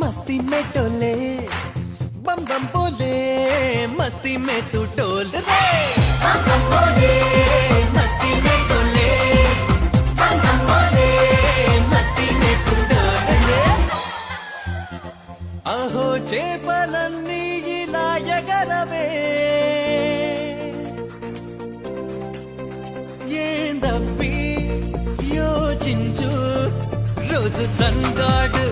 मस्ती में टोले बम बम बोले मस्ती में तू टोल रे बम बम बोले मस्ती में टोले बम बम बोले मस्ती में तू टोल रे अहो చేపలన్నీ ఇలా ఎగరవే ఏందప్పి యోచించు రోజు సన్గాడు